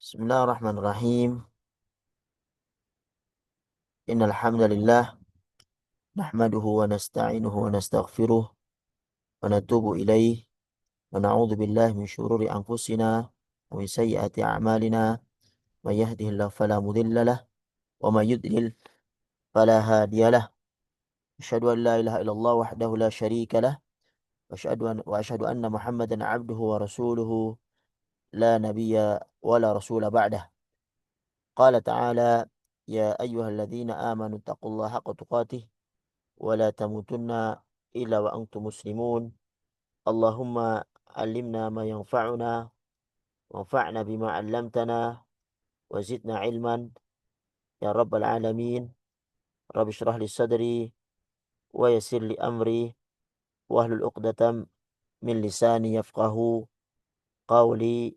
Bismillahirrahmanirrahim. Innal hamdalillah nahmaduhu wa nasta'inuhu wa nastaghfiruh wa natubu ilaih wa na'udzu billahi min syururi anfusina wa min sayyiati a'malina may yahdihillahu fala mudilla lah wa may yudlil fala hadiya lah. Asyhadu an la ilaha illallah wahdahu la syarika lah wa asyhadu anna Muhammadan 'abduhu wa rasuluhu la nabiyya wa la rasula ba'dah. Qala ta'ala ya ayyuhalladzina amanu taqullaha haqqa tuqatih ولا تموتن إلا وأنتم مسلمون اللهم علمنا ما ينفعنا وانفعنا بما علمتنا وزدنا علما يا رب العالمين رب اشرح لي صدري ويسر لي أمري واحلل عقدة من لساني يفقه قولي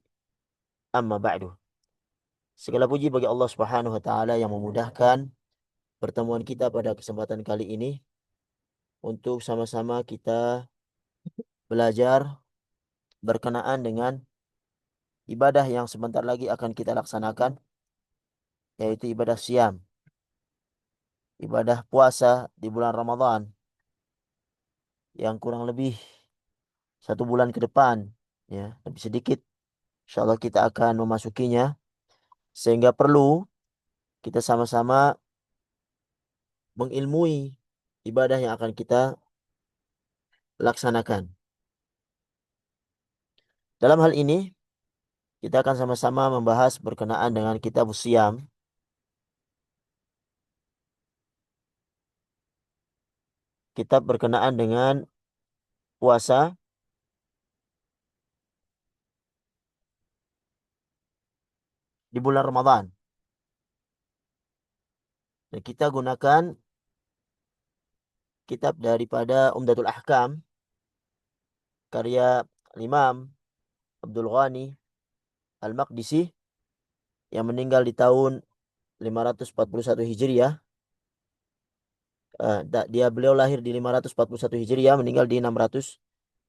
أما بعد. Segala puji bagi Allah Subhanahu wa taala yang memudahkan pertemuan kita pada kesempatan kali ini untuk sama-sama kita belajar berkenaan dengan ibadah yang sebentar lagi akan kita laksanakan, yaitu ibadah siam, ibadah puasa di bulan Ramadan yang kurang lebih 1 bulan ke depan, ya, lebih sedikit. Insyaallah kita akan memasukinya, sehingga perlu kita sama-sama mengilmui ibadah yang akan kita laksanakan. Dalam hal ini, kita akan sama-sama membahas berkenaan dengan kitab siam, kitab berkenaan dengan puasa di bulan Ramadan. Dan kita gunakan kitab daripada Umdatul Ahkam karya Imam Abdul Ghani Al-Maqdisi yang meninggal di tahun 541 Hijriah. Beliau lahir di 541 Hijriah, meninggal di 600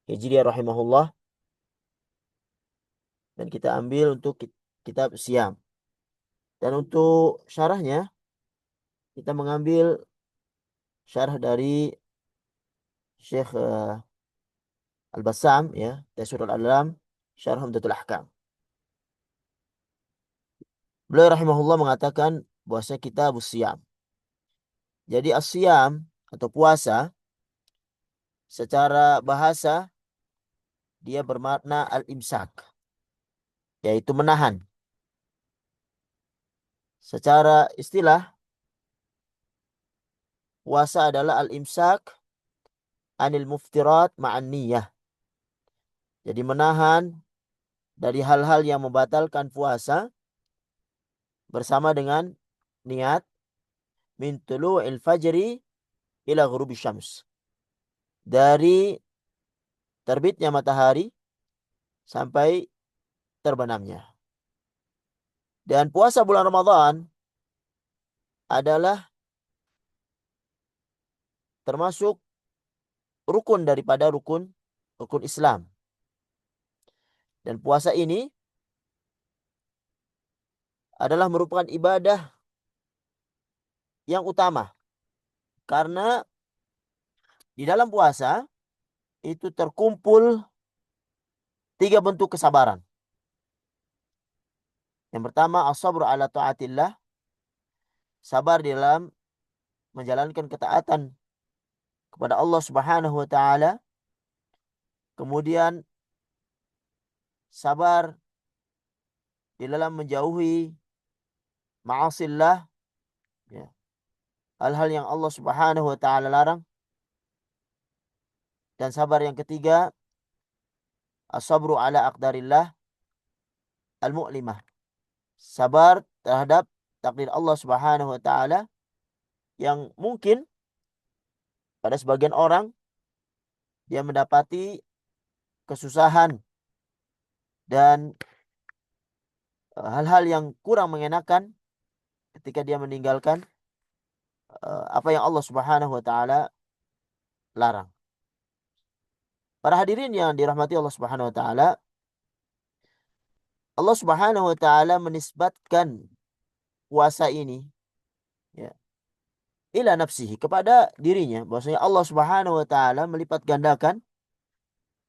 Hijriah rahimahullah. Dan kita ambil untuk kitab siam. Dan untuk syarahnya kita mengambil syarah dari Syekh Al-Bassam, ya, Taysirul Alam, Syarah Umdatul Ahkam. Beliau rahimahullah mengatakan bahwasanya kitab siam. Jadi as-siyam atau puasa secara bahasa dia bermakna al-imsak, yaitu menahan. Secara istilah, puasa adalah al-imsak anil muftirat ma'an niyah. Jadi menahan dari hal-hal yang membatalkan puasa bersama dengan niat min tulu'il fajri ila ghurubi syams. Dari terbitnya matahari sampai terbenamnya. Dan puasa bulan Ramadan adalah termasuk rukun daripada rukun Islam. Dan puasa ini adalah merupakan ibadah yang utama. Karena di dalam puasa itu terkumpul 3 bentuk kesabaran. Yang pertama, as-sabru ala ta'atillah, sabar di dalam menjalankan ketaatan kepada Allah Subhanahu wa taala. Kemudian sabar di dalam menjauhi ma'asillah, ya, hal-hal yang Allah Subhanahu wa taala larang. Dan sabar yang ketiga, as-sabru ala aqdarillah al-mu'limah, sabar terhadap takdir Allah Subhanahu wa taala yang mungkin pada sebagian orang dia mendapati kesusahan dan hal-hal yang kurang mengenakan ketika dia meninggalkan apa yang Allah Subhanahu wa taala larang. Para hadirin yang dirahmati Allah Subhanahu wa taala, Allah Subhanahu wa taala menisbatkan puasa ini, ya, ila nafsihi, kepada dirinya, bahwasanya Allah Subhanahu wa taala melipat gandakan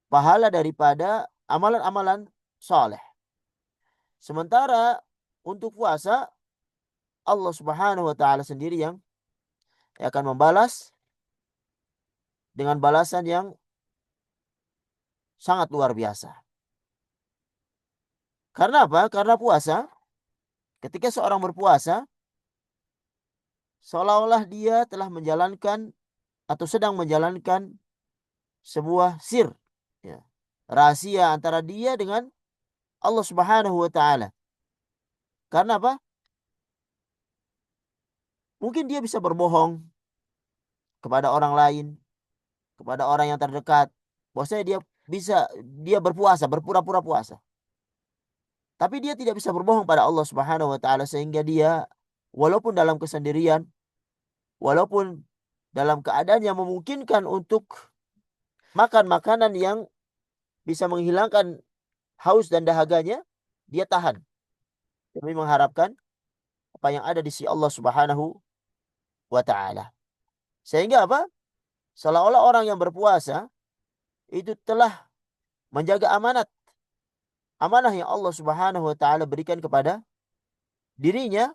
pahala daripada amalan-amalan saleh. Sementara untuk puasa Allah Subhanahu wa taala sendiri yang akan membalas dengan balasan yang sangat luar biasa. Karena apa? Karena puasa, ketika seorang berpuasa, seolah-olah dia telah menjalankan atau sedang menjalankan sebuah sir, ya, rahasia antara dia dengan Allah Subhanahu wa taala. Karena apa? Mungkin dia bisa berbohong kepada orang lain, kepada orang yang terdekat, bahwasanya dia berpuasa, berpura-pura puasa. Tapi dia tidak bisa berbohong pada Allah Subhanahu wa taala, sehingga dia walaupun dalam kesendirian, walaupun dalam keadaan yang memungkinkan untuk makan makanan yang bisa menghilangkan haus dan dahaganya, dia tahan demi mengharapkan apa yang ada di sisi Allah Subhanahu wa taala. Sehingga apa? Seolah-olah orang yang berpuasa itu telah menjaga amanah yang Allah Subhanahu wa taala berikan kepada dirinya,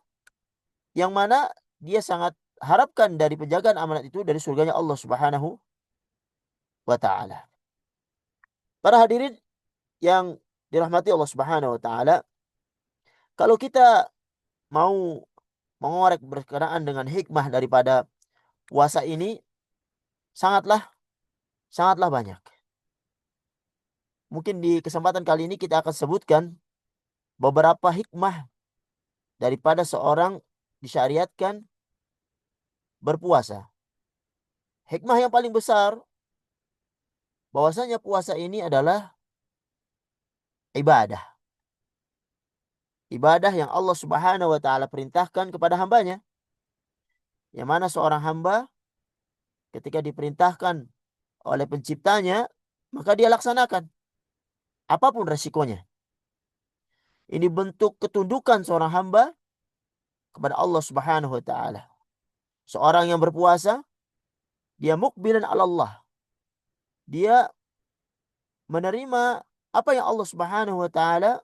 yang mana dia sangat harapkan dari penjagaan amanat itu dari surganya Allah Subhanahu wa taala. Para hadirin yang dirahmati Allah Subhanahu wa taala, kalau kita mau mengorek berkenaan dengan hikmah daripada puasa ini, sangatlah sangatlah banyak. Mungkin di kesempatan kali ini kita akan sebutkan beberapa hikmah daripada seorang disyariatkan berpuasa. Hikmah yang paling besar, bahwasanya puasa ini adalah ibadah. Ibadah yang Allah Subhanahu wa taala perintahkan kepada hambanya. Yang mana seorang hamba ketika diperintahkan oleh penciptanya, maka dia laksanakan apapun resikonya. Ini bentuk ketundukan seorang hamba kepada Allah Subhanahu wa taala. Seorang yang berpuasa, dia mukbilan 'ala Allah. Dia menerima apa yang Allah Subhanahu wa taala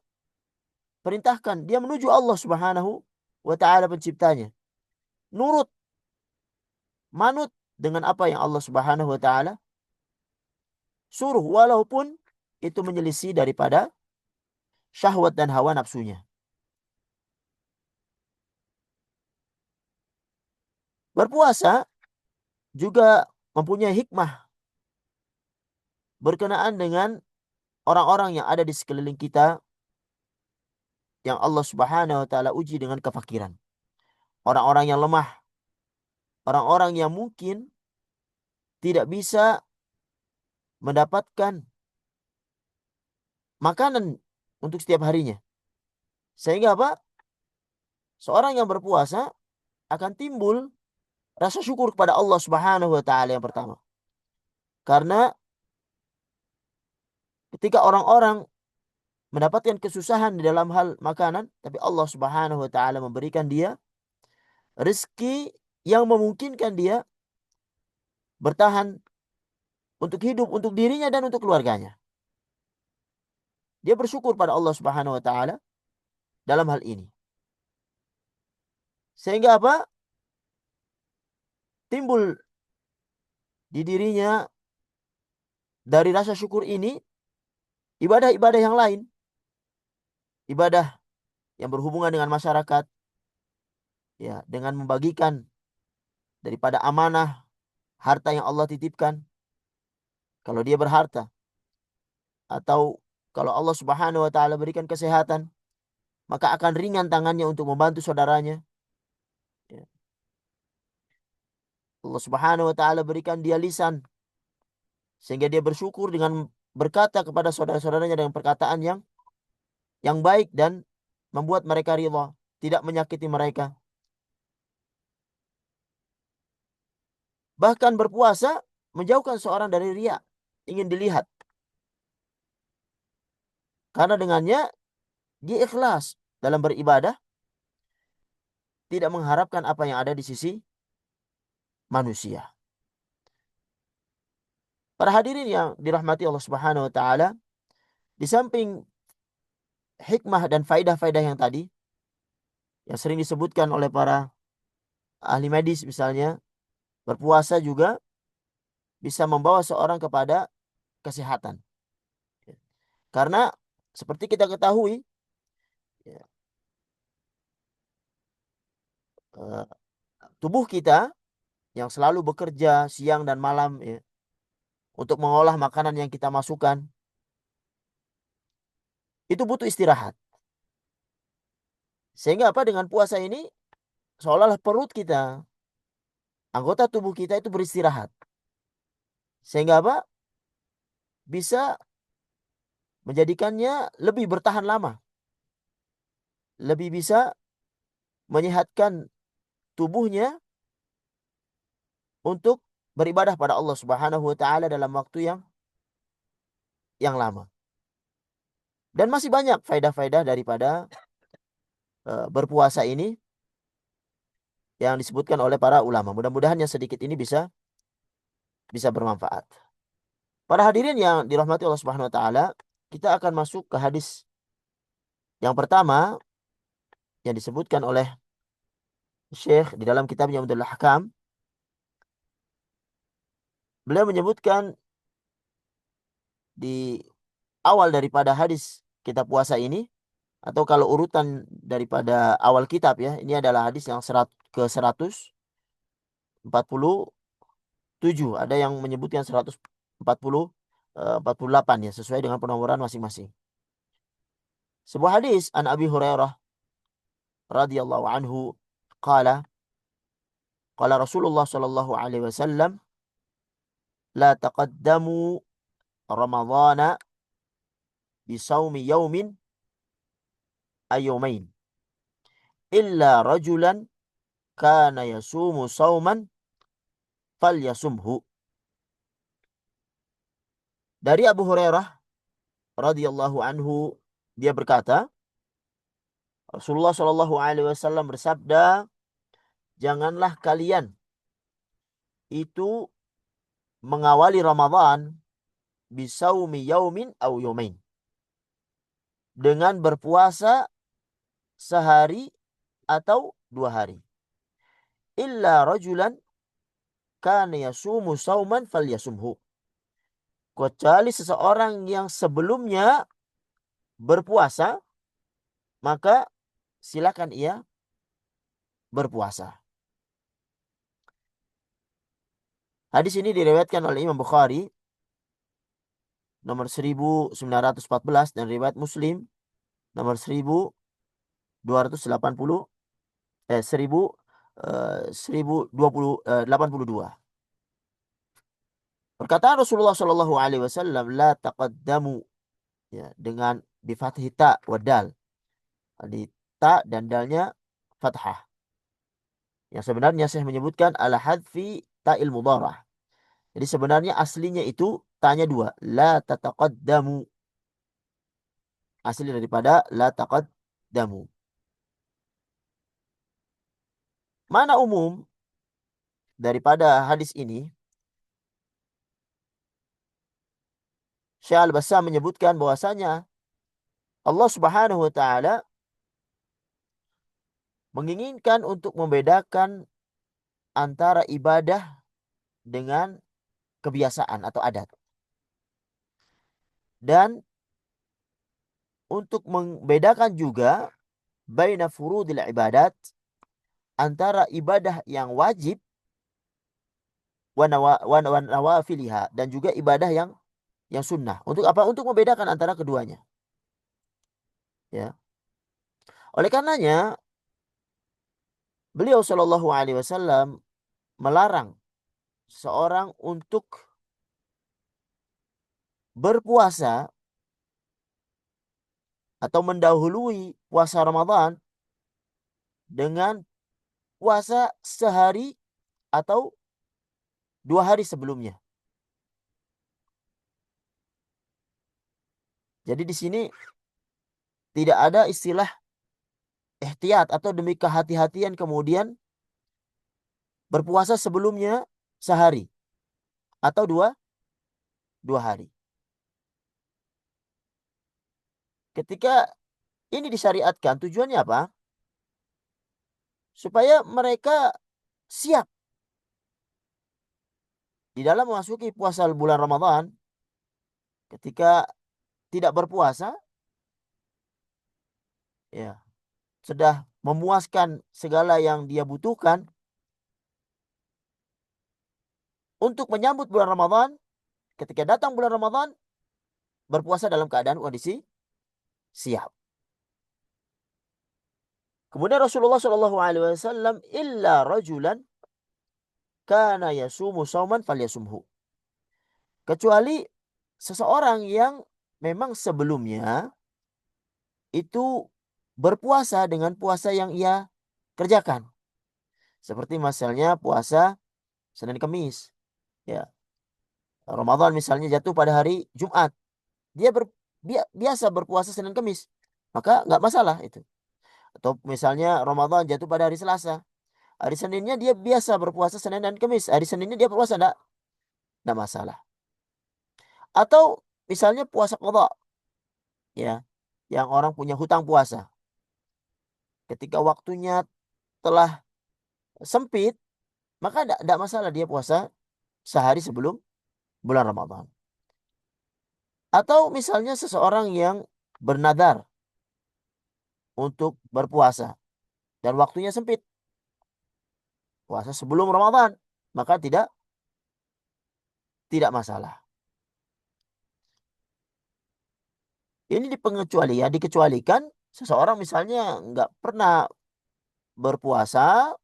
perintahkan. Dia menuju Allah Subhanahu wa taala penciptanya. Nurut, manut dengan apa yang Allah Subhanahu wa taala suruh, walaupun itu menyelisih daripada syahwat dan hawa nafsunya. Berpuasa juga mempunyai hikmah berkenaan dengan orang-orang yang ada di sekeliling kita, yang Allah Subhanahu wa taala uji dengan kefakiran. Orang-orang yang lemah, orang-orang yang mungkin tidak bisa mendapatkan makanan untuk setiap harinya. Sehingga apa? Seorang yang berpuasa akan timbul rasa syukur kepada Allah Subhanahu wa taala yang pertama. Karena ketika orang-orang mendapatkan kesusahan di dalam hal makanan, tapi Allah Subhanahu wa taala memberikan dia rezeki yang memungkinkan dia bertahan untuk hidup, untuk dirinya dan untuk keluarganya. Dia bersyukur pada Allah Subhanahu wa taala dalam hal ini. Sehingga apa? Timbul di dirinya dari rasa syukur ini ibadah-ibadah yang lain. Ibadah yang berhubungan dengan masyarakat, ya, dengan membagikan daripada amanah harta yang Allah titipkan. Kalau dia berharta, atau kalau Allah Subhanahu wa taala berikan kesehatan, maka akan ringan tangannya untuk membantu saudaranya. Ya. Allah Subhanahu wa taala berikan dia lisan, sehingga dia bersyukur dengan berkata kepada saudara-saudaranya dengan perkataan yang baik dan membuat mereka ridha, tidak menyakiti mereka. Bahkan berpuasa menjauhkan seorang dari riya, ingin dilihat. Karena dengannya dia ikhlas dalam beribadah, tidak mengharapkan apa yang ada di sisi manusia. Para hadirin yang dirahmati Allah Subhanahu wa taala, di samping hikmah dan faidah-faidah yang tadi yang sering disebutkan oleh para ahli medis misalnya, berpuasa juga bisa membawa seorang kepada kesehatan. Karena seperti kita ketahui, ya, eh, tubuh kita yang selalu bekerja siang dan malam, ya, untuk mengolah makanan yang kita masukkan, itu butuh istirahat. Sehingga apa, dengan puasa ini seolah-olah perut kita, anggota tubuh kita itu beristirahat. Sehingga apa? Bisa menjadikannya lebih bertahan lama. Lebih bisa menyehatkan tubuhnya untuk beribadah pada Allah Subhanahu wa taala dalam waktu yang lama. Dan masih banyak faedah-faedah daripada berpuasa ini yang disebutkan oleh para ulama. Mudah-mudahan yang sedikit ini bisa bermanfaat. Para hadirin yang dirahmati Allah Subhanahu wa taala, kita akan masuk ke hadis yang pertama yang disebutkan oleh Syekh di dalam kitabnya Umdatul Ahkam. Beliau menyebutkan di awal daripada hadis kitab puasa ini, atau kalau urutan daripada awal kitab, ya, ini adalah hadis yang ke 147. Ada yang menyebutkan 148, ya, sesuai dengan penomoran masing-masing. Sebuah hadis an Abi Hurairah radhiyallahu anhu qala qala Rasulullah sallallahu alaihi wasallam la taqaddamu ramadhana bisawmi yaumin ayyumain illa rajulan kana yasumu sauman falyasumhu. Dari Abu Hurairah radhiyallahu anhu, dia berkata, Rasulullah Shallallahu alaihi wasallam bersabda, janganlah kalian itu mengawali Ramadan bisaumi yaumin au yaumain, dengan berpuasa sehari atau 2 hari. Illa rajulan kana yasumu sauman falyasumhu. Kecuali seseorang yang sebelumnya berpuasa, maka silakan ia berpuasa. Hadis ini diriwayatkan oleh Imam Bukhari nomor 1914 dan riwayat Muslim nomor 1280 1082. Perkataan Rasulullah Shallallahu alaihi wasallam la taqaddamu, ya, dengan bi fathi ta wa dal. Di ta dan dalnya fathah. Yang sebenarnya saya menyebutkan ala hadfi ta'il mudharah. Jadi sebenarnya aslinya itu tanya 2, la tataqaddamu. Asli daripada la taqaddamu. Mana umum daripada hadis ini? Syekh Al-Bassam menyebutkan bahwasanya Allah Subhanahu wa taala menginginkan untuk membedakan antara ibadah dengan kebiasaan atau adat. Dan untuk membedakan juga baina furudil ibadat, antara ibadah yang wajib wa nawafiliha, dan juga ibadah yang sunnah. Untuk apa? Untuk membedakan antara keduanya. Ya. Oleh karenanya beliau Shallallahu alaihi wasallam melarang seorang untuk berpuasa atau mendahului puasa Ramadan dengan puasa sehari atau 2 hari sebelumnya. Jadi di sini Tidak ada istilah ihtiyat atau demi kehati-hatian kemudian berpuasa sebelumnya sehari atau dua hari. Ketika ini disyariatkan, tujuannya apa? Supaya mereka siap di dalam memasuki puasa bulan Ramadan. Ketika tidak berpuasa, ya, sudah memuaskan segala yang dia butuhkan untuk menyambut bulan Ramadan. Ketika datang bulan Ramadan, berpuasa dalam keadaan kondisi siap. Kemudian Rasulullah Shallallahu Alaihi Wasallam illa rajulan kana yasumu sauman falyasumhu. Kecuali seseorang yang memang sebelumnya itu berpuasa dengan puasa yang ia kerjakan. Seperti misalnya puasa Senin Kemis. Ya. Ramadan misalnya jatuh pada hari Jumat. Dia biasa berpuasa Senin Kemis. Maka nggak masalah itu. Atau misalnya Ramadan jatuh pada hari Selasa. Hari Seninnya dia biasa berpuasa Senin dan Kemis. Hari Seninnya dia berpuasa enggak masalah. Atau misalnya puasa qadha, ya, yang orang punya hutang puasa. Ketika waktunya telah sempit, maka enggak masalah dia puasa sehari sebelum bulan Ramadan. Atau misalnya seseorang yang bernadar untuk berpuasa dan waktunya sempit, puasa sebelum Ramadan, maka tidak masalah. Ini dikecualikan seseorang misalnya nggak pernah berpuasa,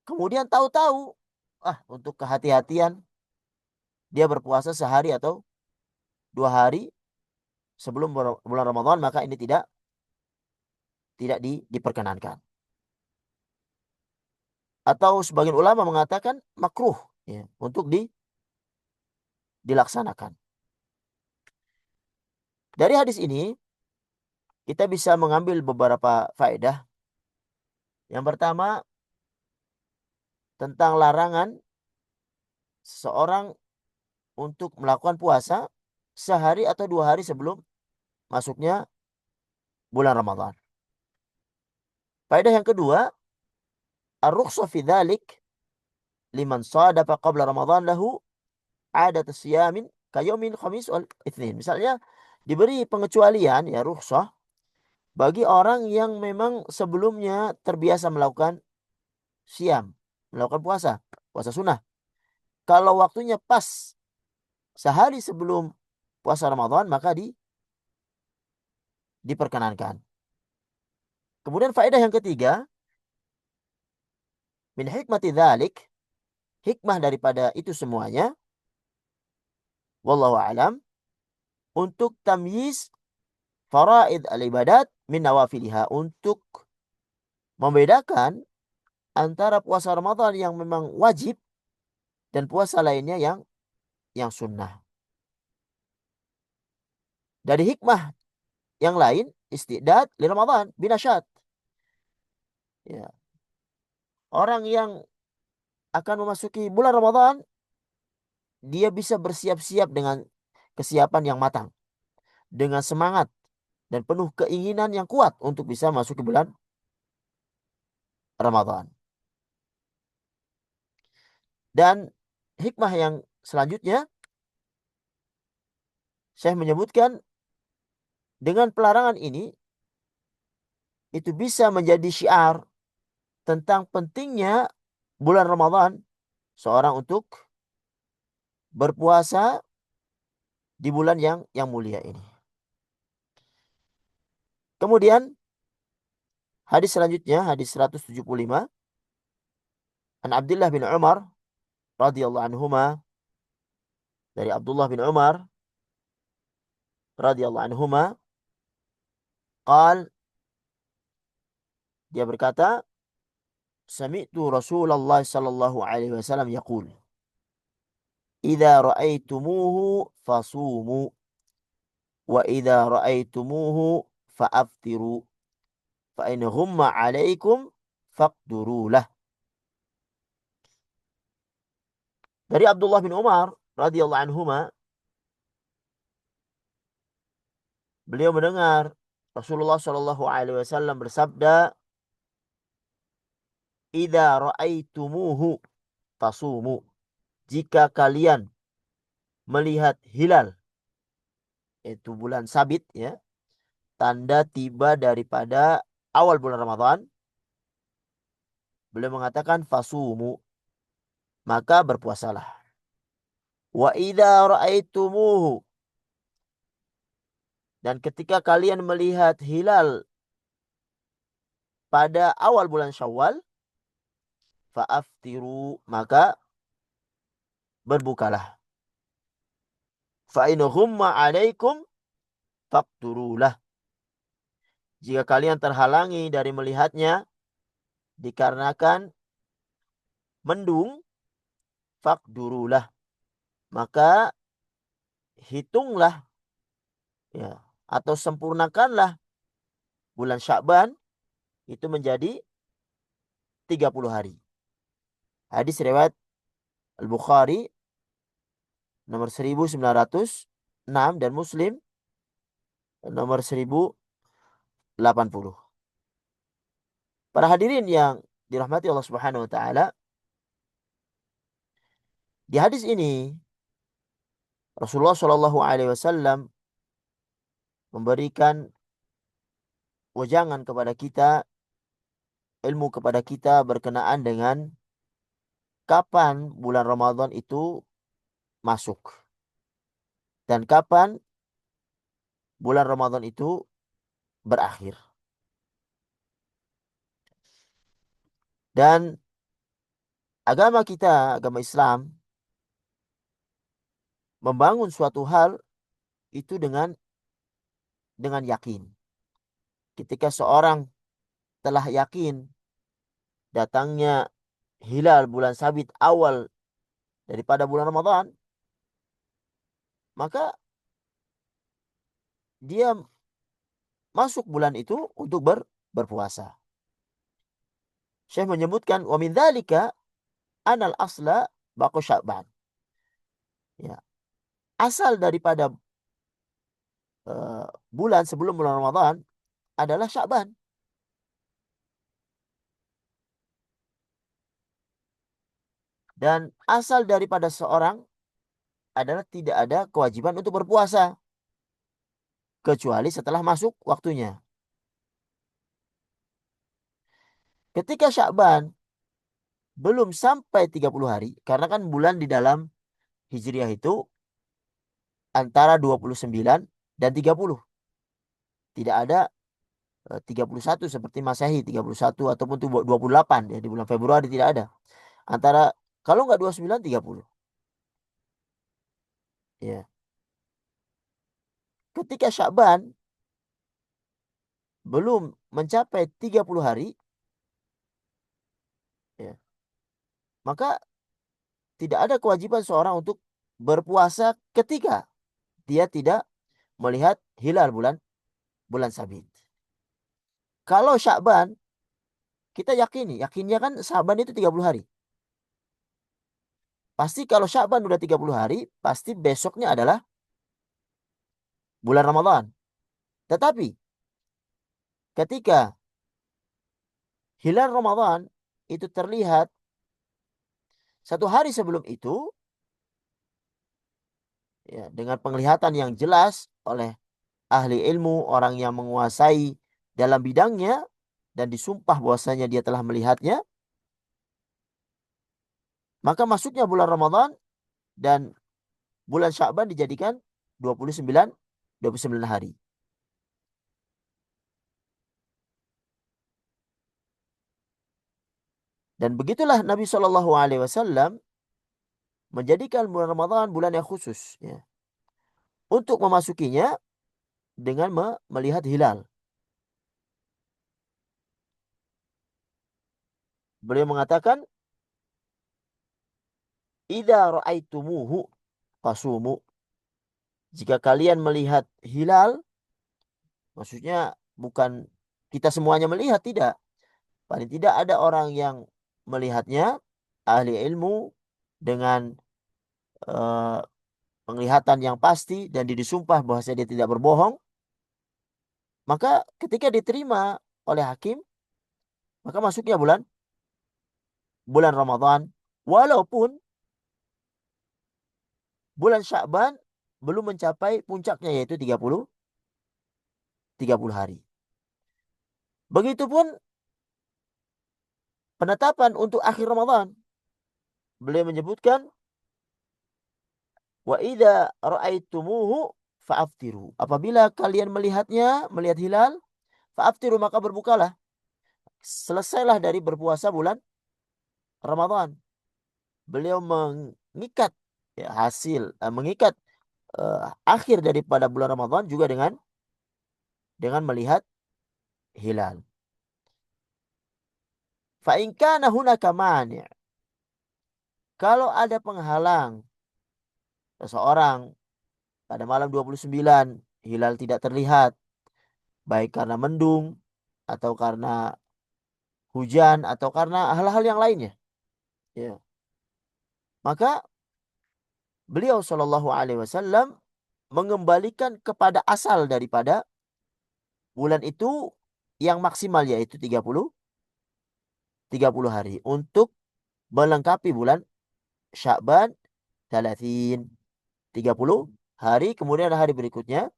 kemudian tahu-tahu, untuk kehati-hatian dia berpuasa sehari atau 2 hari sebelum bulan Ramadan, maka ini tidak diperkenankan. Atau sebagian ulama mengatakan makruh, ya, untuk dilaksanakan. Dari hadis ini kita bisa mengambil beberapa faedah. Yang pertama, tentang larangan seseorang untuk melakukan puasa sehari atau 2 hari sebelum masuknya bulan Ramadan. Faedah yang kedua, ar-rukhsah fi dzalik liman shadafa qabla Ramadan lahu adat siyamin kayomin khamis wal itsnin. Misalnya diberi pengecualian, ya, rukhsah bagi orang yang memang sebelumnya terbiasa melakukan siam, melakukan puasa sunnah. Kalau waktunya pas sehari sebelum puasa Ramadan, maka diperkenankan. Kemudian faedah yang ketiga, min hikmati dzalik, hikmah daripada itu semuanya, wallahu alam, untuk tamyiz faraid al-ibadat min nawafiliha, untuk membedakan antara puasa Ramadan yang memang wajib dan puasa lainnya yang sunnah. Dari hikmah yang lain, istidad li Ramadan binasyat. Ya. Orang yang akan memasuki bulan Ramadan, dia bisa bersiap-siap dengan kesiapan yang matang, dengan semangat dan penuh keinginan yang kuat untuk bisa masuk ke bulan Ramadan. Dan hikmah yang selanjutnya, saya menyebutkan dengan pelarangan ini itu bisa menjadi syiar tentang pentingnya bulan Ramadan seorang untuk berpuasa di bulan yang mulia ini. Kemudian hadis selanjutnya, hadis 175, an Abdullah bin Umar radhiyallahu anhuma, dari Abdullah bin Umar radhiyallahu anhuma, qal, dia berkata, sami'tu Rasulullah sallallahu alaihi wasallam yaqul, idza ra'aitumuhu fasumu wa idza ra'aitumuhu fa'aftiru fa in ghumma 'alaikum faqdurulah. Dari Abdullah bin Umar radhiyallahu anhuma, beliau mendengar Rasulullah Shallallahu alaihi wasallam bersabda, "Idza ra'aitumuhu fasumu." Jika kalian melihat hilal, yaitu bulan sabit ya, tanda tiba daripada awal bulan Ramadan, beliau mengatakan fasumu, maka berpuasalah. Wa idza ra'aitumuhu, dan ketika kalian melihat hilal pada awal bulan Syawal, fa'aftiru, maka berbukalah. Fa in ghumma 'alaikum faqturulah. Jika kalian terhalangi dari melihatnya dikarenakan mendung, faqdurulah, maka hitunglah ya, atau sempurnakanlah bulan Sya'ban itu menjadi 30 hari. Hadis riwayat Al-Bukhari nomor 1906 dan Muslim nomor 1080. Para hadirin yang dirahmati Allah Subhanahu wa taala, di hadis ini Rasulullah Shallallahu alaihi wasallam memberikan wejangan kepada kita, ilmu kepada kita berkenaan dengan kapan bulan Ramadan itu masuk dan kapan bulan Ramadan itu berakhir. Dan agama kita, agama Islam, membangun suatu hal itu dengan yakin. Ketika seorang telah yakin datangnya hilal bulan sabit awal daripada bulan Ramadan, maka dia masuk bulan itu untuk berpuasa. Syekh menyebutkan wa min dzalika anal asla baqo Sya'ban. Ya. Asal daripada bulan sebelum bulan Ramadan adalah Sya'ban. Dan asal daripada seorang adalah tidak ada kewajiban untuk berpuasa kecuali setelah masuk waktunya. Ketika Sya'ban belum sampai 30 hari, karena kan bulan di dalam Hijriah itu antara 29 dan 30. Tidak ada 31 seperti Masehi 31 ataupun 28 ya, di bulan Februari tidak ada. Antara kalau nggak 29 30. Ya. Ketika Sya'ban belum mencapai 30 hari, ya, maka tidak ada kewajiban seorang untuk berpuasa ketika dia tidak melihat hilal bulan sabit. Kalau Sya'ban, kita yakinnya kan Sya'ban itu 30 hari. Pasti kalau Sya'ban udah 30 hari, pasti besoknya adalah bulan Ramadan. Tetapi ketika hilal Ramadan itu terlihat satu hari sebelum itu, ya, dengan penglihatan yang jelas oleh ahli ilmu, orang yang menguasai dalam bidangnya, dan disumpah bahwasanya dia telah melihatnya, maka masuknya bulan Ramadan dan bulan Sya'ban dijadikan 29 hari. Dan begitulah Nabi Shallallahu alaihi wasallam menjadikan bulan Ramadan bulan yang khusus ya, untuk memasukinya dengan melihat hilal. Beliau mengatakan, "Idza ra'aitumuhu fasumu." Jika kalian melihat hilal, maksudnya bukan kita semuanya melihat, tidak. Paling tidak ada orang yang melihatnya, ahli ilmu dengan eh, penglihatan yang pasti dan disumpah bahwa dia tidak berbohong, maka ketika diterima oleh hakim, maka masuknya bulan Ramadan, walaupun bulan Sya'ban belum mencapai puncaknya, yaitu 30 hari. Begitupun penetapan untuk akhir Ramadan. Beliau menyebutkan, wa idza ra'aitumuhu fa'aftiru. Apabila kalian melihat hilal, fa'aftiru, maka berbukalah. Selesailah dari berpuasa bulan Ramadan. Beliau mengikat ya, mengikat akhir daripada bulan Ramadan juga dengan melihat hilal. Fa in kana hunaka mani'. Kalau ada penghalang seseorang pada malam 29 hilal tidak terlihat, baik karena mendung atau karena hujan atau karena hal-hal yang lainnya, ya. Maka beliau Shallallahu Alaihi Wasallam mengembalikan kepada asal daripada bulan itu yang maksimal, yaitu 30 hari untuk melengkapi bulan Sya'ban 30 hari, kemudian hari berikutnya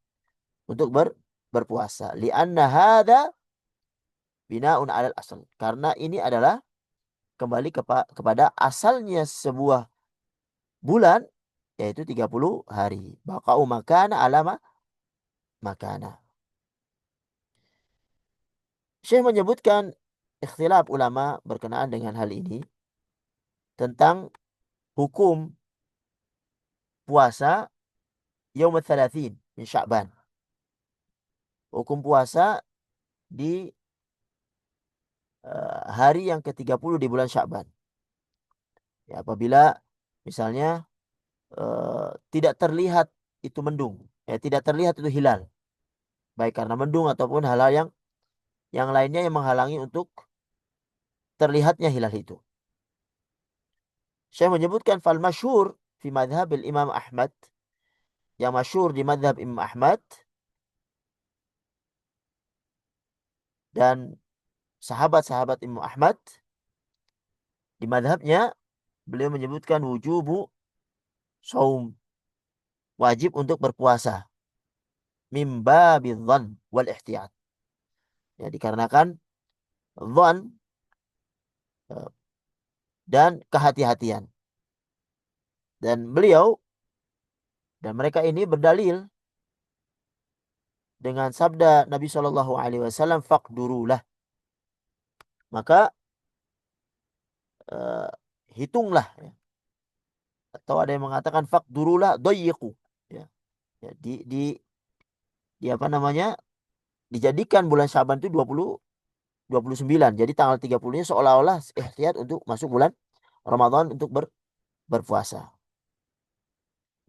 untuk berpuasa. Li'anna hadza bina'un 'alal asal. Karena ini adalah kembali kepada asalnya sebuah bulan, yaitu 30 hari. Baqa'u makana alama makana. Syekh menyebutkan ikhtilaf ulama berkenaan dengan hal ini tentang hukum puasa yaum ats-tsalatsin min Sya'ban. Hukum puasa di hari yang ke-30 di bulan Sya'ban. Ya, apabila misalnya tidak terlihat itu mendung, ya, tidak terlihat itu hilal, baik karena mendung ataupun hal-hal yang lainnya yang menghalangi untuk terlihatnya hilal itu. Saya menyebutkan fal masyhur fi madhabil Imam Ahmad, yang masyhur di madhab Imam Ahmad dan sahabat-sahabat Imam Ahmad, di madhabnya beliau menyebutkan wujubu saum, wajib untuk berpuasa, mim babi dzan wal ihtiyat. Ya, dikarenakan dzan dan kehati-hatian. Dan beliau dan mereka ini berdalil dengan sabda Nabi Shallallahu Alaihi Wasallam, faqdurulah, maka uh, hitunglah, ya. Atau ada yang mengatakan faqdurulah doyiku, ya. Ya, di apa namanya, dijadikan bulan Syaban itu 29. Jadi tanggal 30-nya seolah-olah ihtiyat untuk masuk bulan Ramadan untuk berpuasa.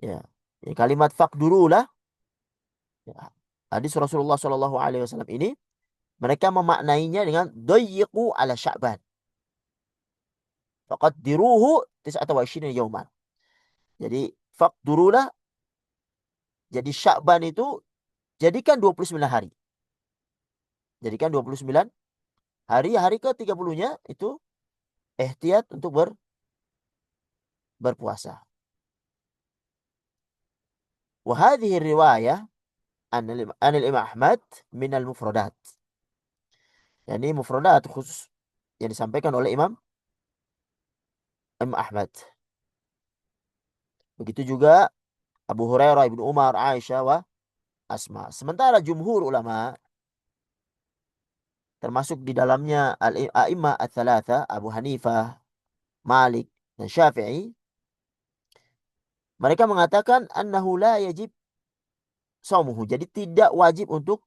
Ya. Jadi kalimat faqdurulah, ya, hadis Rasulullah Shallallahu Alaihi Wasallam ini mereka memaknainya dengan doyiku ala Sya'ban. Faqaddiruhu 29 yauman. Jadi faqdurulah, jadi Sya'ban itu jadikan 29 hari. Jadikan 29 hari, hari ke-30-nya itu ihtiyat untuk berpuasa. Wa hadhihi riwayah anil Imam Ahmad minal mufradat. Yani mufradat khusus yang disampaikan oleh Imam Ahmad. Begitu juga Abu Hurairah, Ibnu Umar, Aisyah wa Asma. Sementara jumhur ulama, termasuk di dalamnya al-a'imah ats-tsalatsa, Abu Hanifah, Malik, dan Syafi'i, mereka mengatakan annahu la yajib shaumuhu. Jadi tidak wajib untuk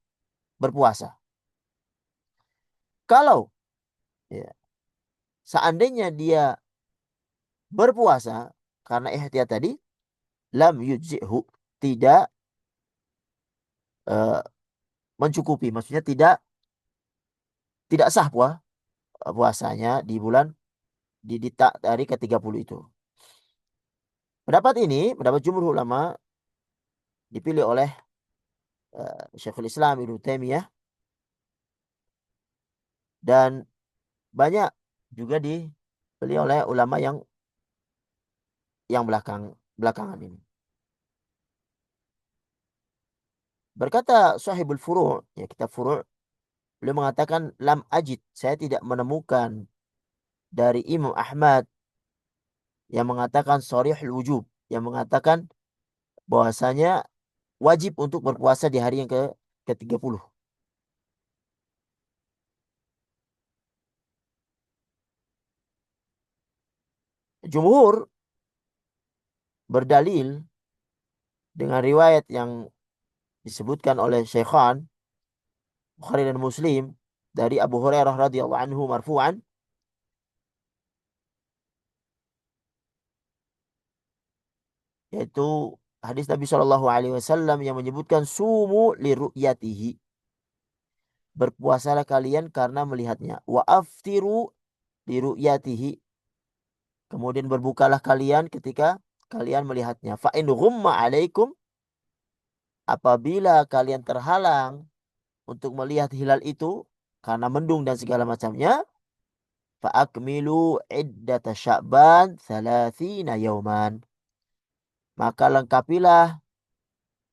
berpuasa. Kalau ya, seandainya dia berpuasa karena ihtiyat tadi, lam yujzi'hu, tidak mencukupi. Maksudnya tidak sah puasanya di bulan dari ke-30 itu. Pendapat jumhur ulama dipilih oleh Syekhul Islam Ibnu Taimiyah, dan banyak juga dipilih oleh ulama yang belakangan ini. Berkata Sahibul Furu', ya kitab Furu', beliau mengatakan lam ajid, saya tidak menemukan dari Imam Ahmad yang mengatakan sharihul wujub, yang mengatakan bahwasanya wajib untuk berpuasa di hari yang ke-30. Jumhur berdalil dengan riwayat yang disebutkan oleh Syekhan Bukhari dan Muslim dari Abu Hurairah radhiyallahu anhu marfu'an, yaitu hadis Nabi Shallallahu alaihi wasallam yang menyebutkan sumu li ru'yatihi, berpuasalah kalian karena melihatnya, wa aftiru li ru'yatihi, kemudian berbukalah kalian ketika kalian melihatnya, fa in ghumma alaikum, apabila kalian terhalang untuk melihat hilal itu karena mendung dan segala macamnya, fa akmilu iddata Sya'ban 30 yauman, maka lengkapilah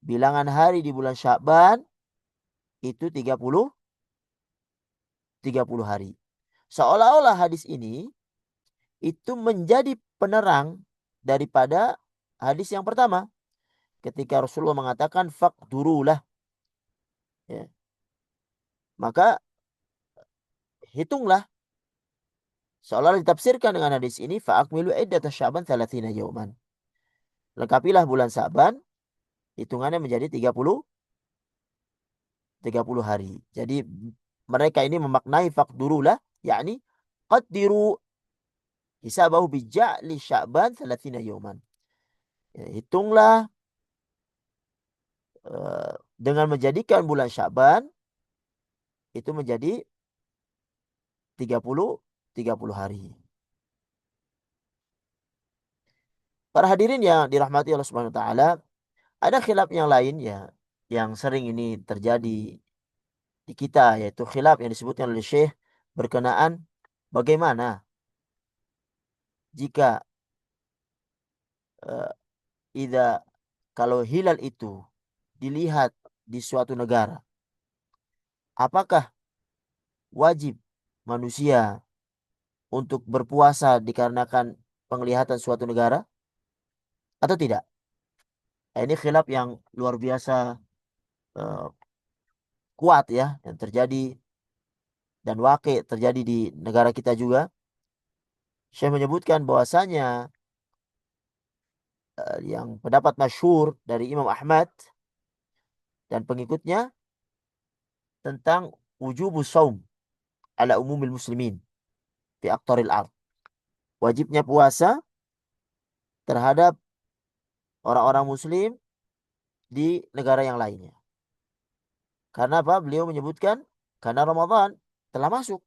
bilangan hari di bulan Sya'ban itu 30 hari. Seolah-olah hadis ini itu menjadi penerang daripada hadis yang pertama, ketika Rasulullah mengatakan faqdurulah, ya, maka hitunglah. Seolah ditafsirkan dengan hadis ini fa'akmilu iddata Sya'ban 30 yauman, lengkapilah bulan Sya'ban, hitungannya menjadi 30 hari. Jadi mereka ini memaknai faqdurulah, yakni qaddiru hisabahu bija'li Sya'ban 30 yauman. Ya, hitunglah dengan menjadikan bulan Sya'ban itu menjadi 30 hari. Para hadirin yang dirahmati Allah Subhanahu wa taala, ada khilaf yang lain ya yang sering ini terjadi di kita, yaitu khilaf yang disebutkan oleh Syekh berkenaan bagaimana jika uh, kalau hilal itu dilihat di suatu negara, apakah wajib manusia untuk berpuasa dikarenakan penglihatan suatu negara atau tidak? Nah, ini khilaf yang luar biasa uh, kuat ya, yang terjadi dan wakil terjadi di negara kita juga. Syekh menyebutkan bahwasanya yang pendapat masyhur dari Imam Ahmad dan pengikutnya tentang wujubus saum ala umumil muslimin fi aqtaril ard, wajibnya puasa terhadap orang-orang muslim di negara yang lainnya. Karena apa? Beliau menyebutkan karena Ramadan telah masuk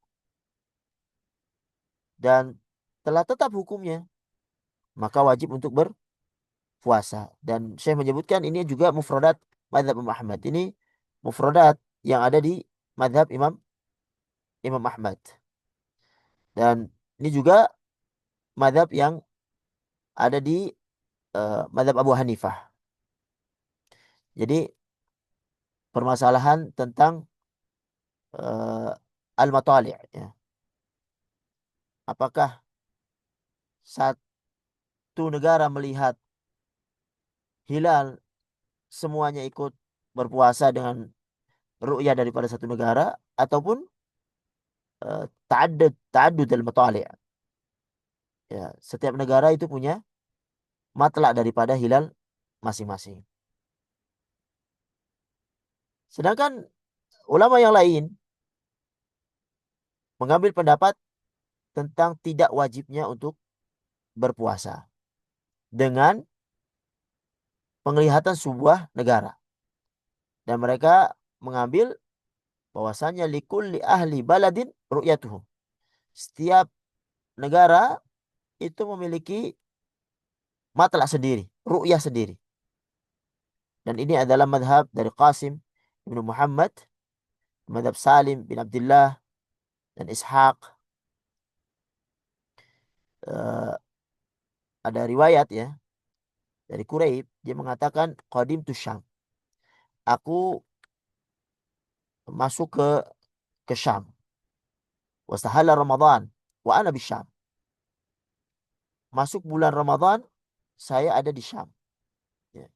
dan telah tetap hukumnya, maka wajib untuk berpuasa. Dan saya menyebutkan ini juga mufradat mazhab Imam Ahmad. Ini mufradat yang ada di mazhab Imam Ahmad. Dan ini juga mazhab yang ada di mazhab Abu Hanifah. Jadi permasalahan tentang al-matali', ya. Apakah satu negara melihat hilal semuanya ikut berpuasa dengan ru'yah daripada satu negara, ataupun ta'addud al-matali', ya, setiap negara itu punya matlak daripada hilal masing-masing. Sedangkan ulama yang lain mengambil pendapat tentang tidak wajibnya untuk berpuasa dengan penglihatan sebuah negara. Dan mereka mengambil bahwasanya likulli ahli baladin ru'yatuhum. Setiap negara itu memiliki matlak sendiri, ru'yah sendiri. Dan ini adalah madhab dari Qasim ibnu Muhammad, madhab Salim bin Abdullah dan Ishaq. Eh, ada riwayat ya dari Quraib, dia mengatakan qadim tu Syam. Aku masuk ke Syam. Wastahala Ramadan wa ana di Syam. Masuk bulan Ramadan, saya ada di Syam. Ya.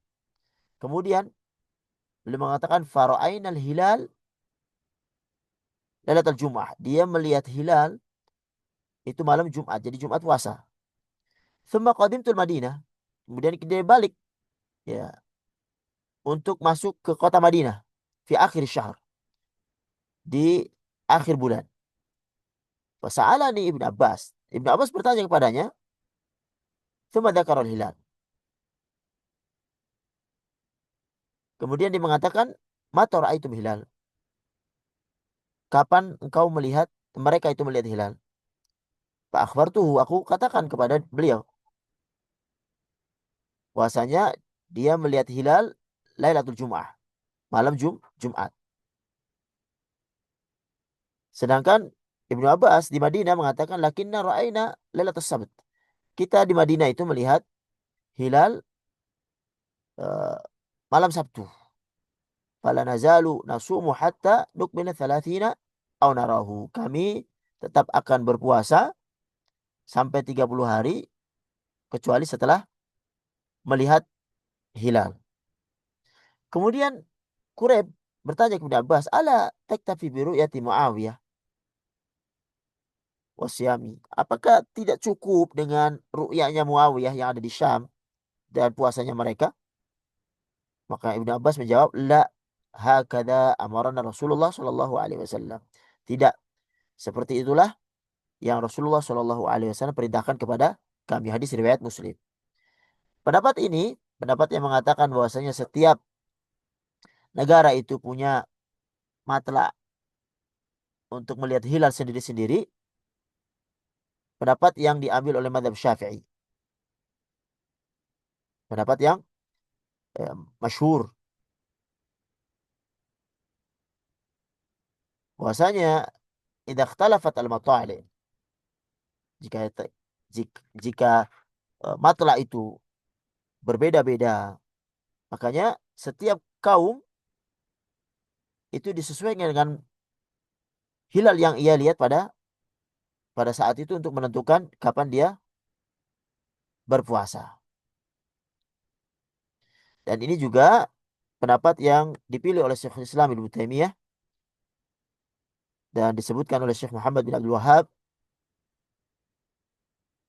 Kemudian beliau mengatakan fara'ainal hilal lailatul Jum'ah. Dia melihat hilal itu malam Jumat. Jadi Jumat puasa. Tsumma qadimtul Madinah. Kemudian dia balik ya untuk masuk ke kota Madinah fi akhir syahr, di akhir bulan. Fasa'alani Ibnu Abbas. Ibnu Abbas bertanya kepadanya, tsumma dzakarul hilal. Kemudian dia mengatakan, mata ra'aitum hilal. Kapan engkau melihat mereka itu melihat hilal? Fa akhbartuhu, aku katakan kepada beliau bahwasanya dia melihat hilal Lailatul Jum'ah, malam Jumat. Sedangkan Ibnu Abbas di Madinah mengatakan lakinna ra'aina Lailatul Sabt. Kita di Madinah itu melihat hilal uh, malam Sabtu. Fala nazalu nasumu hatta nukmina 30 aw narahu. Kami tetap akan berpuasa sampai 30 hari kecuali setelah melihat hilal. Kemudian Quraib bertanya kepada Abbas, "Ala taktafi bi ru'yati Muawiyah wasyami?" Apakah tidak cukup dengan ru'yanya Muawiyah yang ada di Syam dan puasanya mereka? Maka Ibnu Abbas menjawab, "La, hakada amarana Rasulullah sallallahu alaihi wasallam." Tidak, seperti itulah yang Rasulullah sallallahu alaihi wasallam perintahkan kepada kami. Hadis riwayat Muslim. Pendapat ini, pendapat yang mengatakan bahwasanya setiap negara itu punya matla untuk melihat hilal sendiri-sendiri, pendapat yang diambil oleh mazhab Syafi'i. Pendapat yang masyhur bahwasanya idza ikhtalafat al-matali', jika jika matla itu berbeda-beda, makanya setiap kaum itu disesuaikan dengan hilal yang ia lihat pada saat itu untuk menentukan kapan dia berpuasa. Dan ini juga pendapat yang dipilih oleh Syekhul Islam Ibnu Taimiyah dan disebutkan oleh Syekh Muhammad bin Abdul Wahhab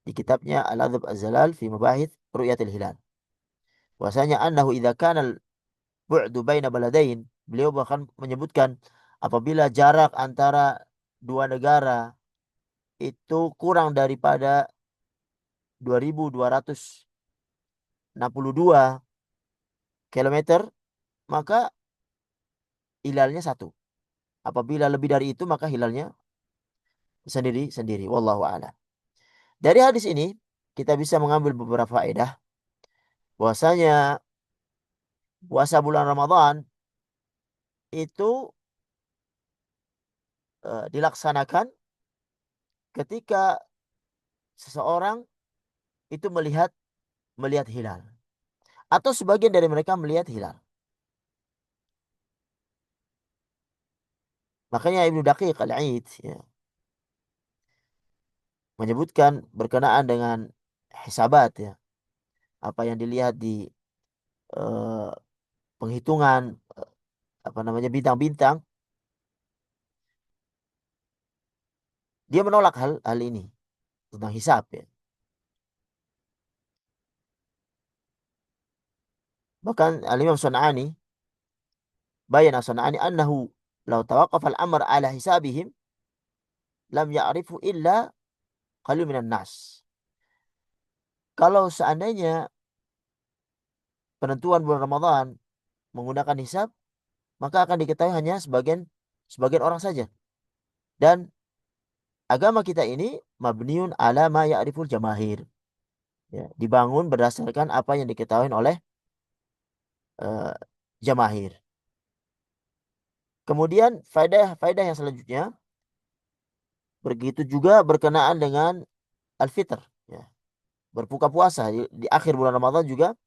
di kitabnya Al-Adhab Az-Zalal fi Mabahith Ru'yatil Hilal. Bahwasanya annahu idza kana al-bu'du baina baladain, beliau bahkan menyebutkan apabila jarak antara dua negara itu kurang daripada 2262 kilometer, maka hilalnya satu. Apabila lebih dari itu maka hilalnya sendiri-sendiri. Wallahu a'lam. Dari hadis ini kita bisa mengambil beberapa faedah bahwasanya puasa bulan Ramadan itu dilaksanakan ketika seseorang itu melihat hilal atau sebagian dari mereka melihat hilal. Makanya Ibnu Daqiq Al-Aid ya, menyebutkan berkenaan dengan hisabat ya, apa yang dilihat di eh, penghitungan apa namanya bintang-bintang, dia menolak hal ini tentang hisab ya. Bahkan Al-Imam Sun'ani bayana Sun'ani annahu law tawaqqafa al-amr ala hisabihim lam ya'rifu illa qalil minan nas. Kalau seandainya penentuan bulan Ramadan menggunakan hisab, maka akan diketahui hanya sebagian sebagian orang saja. Dan agama kita ini mabniun ala ma ya'riful jamahir. Ya, dibangun berdasarkan apa yang diketahui oleh uh, jamahir. Kemudian faedah yang selanjutnya begitu juga berkenaan dengan al-fitr, ya. Berbuka puasa di akhir bulan Ramadan juga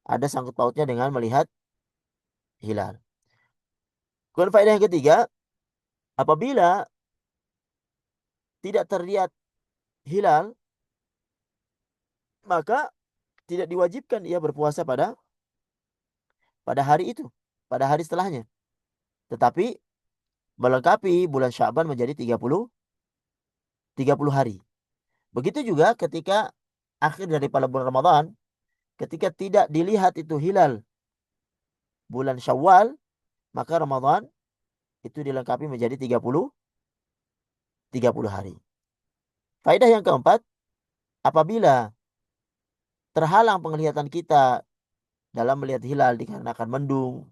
ada sangkut pautnya dengan melihat hilal. Kemudian faedah yang ketiga, apabila tidak terlihat hilal, maka tidak diwajibkan ia berpuasa pada hari itu, pada hari setelahnya. Tetapi melengkapi bulan Sya'ban menjadi 30 hari. Begitu juga ketika akhir daripada bulan Ramadan, ketika tidak dilihat itu hilal bulan Syawal, maka Ramadan itu dilengkapi menjadi 30 hari. Faedah yang keempat, apabila terhalang penglihatan kita dalam melihat hilal dikarenakan mendung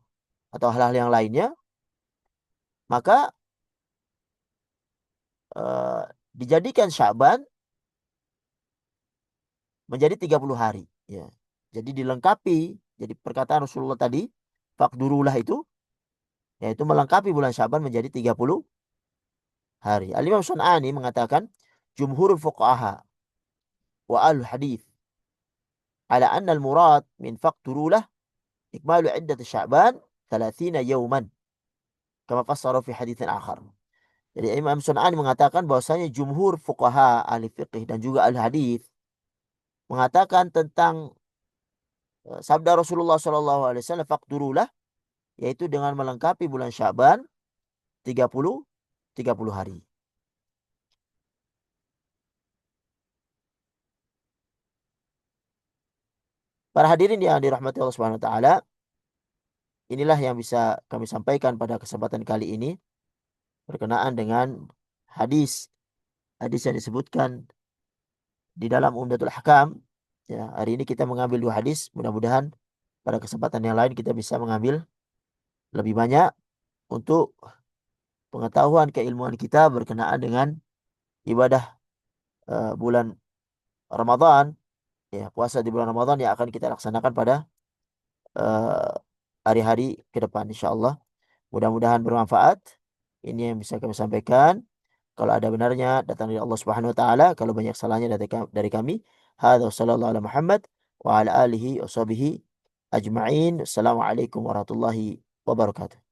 atau hal-hal yang lainnya, maka eh, dijadikan Sya'ban menjadi 30 hari. Ya. Jadi dilengkapi, jadi perkataan Rasulullah tadi, fakdurulah itu, yaitu melengkapi bulan Sya'ban menjadi 30 hari. Al-Imam Sun'ani mengatakan, Jumhurul fuqaha wa al-hadith ala anna al-murad min fakdurulah ikmalu iddat Sya'ban 30 yawman. Kama fassaru fi hadithin akhar. Jadi Imam Sun'ani mengatakan bahwasanya jumhur fuqaha ahli fiqih dan juga ahli hadis mengatakan tentang sabda Rasulullah SAW faqdurulah, yaitu dengan melengkapi bulan Sya'ban 30 hari. Para hadirin yang dirahmati Allah Subhanahu wa taala, inilah yang bisa kami sampaikan pada kesempatan kali ini berkenaan dengan hadis yang disebutkan di dalam Umdatul Ahkam. Ya, hari ini kita mengambil 2 hadis, mudah-mudahan pada kesempatan yang lain kita bisa mengambil lebih banyak untuk pengetahuan keilmuan kita berkenaan dengan ibadah bulan Ramadan, ya, puasa di bulan Ramadan yang akan kita laksanakan pada eh, hari-hari ke depan insyaallah. Mudah-mudahan bermanfaat. Ini yang bisa kami sampaikan. Kalau ada benarnya datang dari Allah Subhanahu wa taala, kalau banyak salahnya dari kami. Hadza sallallahu ala Muhammad wa ala alihi wa sahbihi ajma'in. Assalamualaikum warahmatullahi wabarakatuh.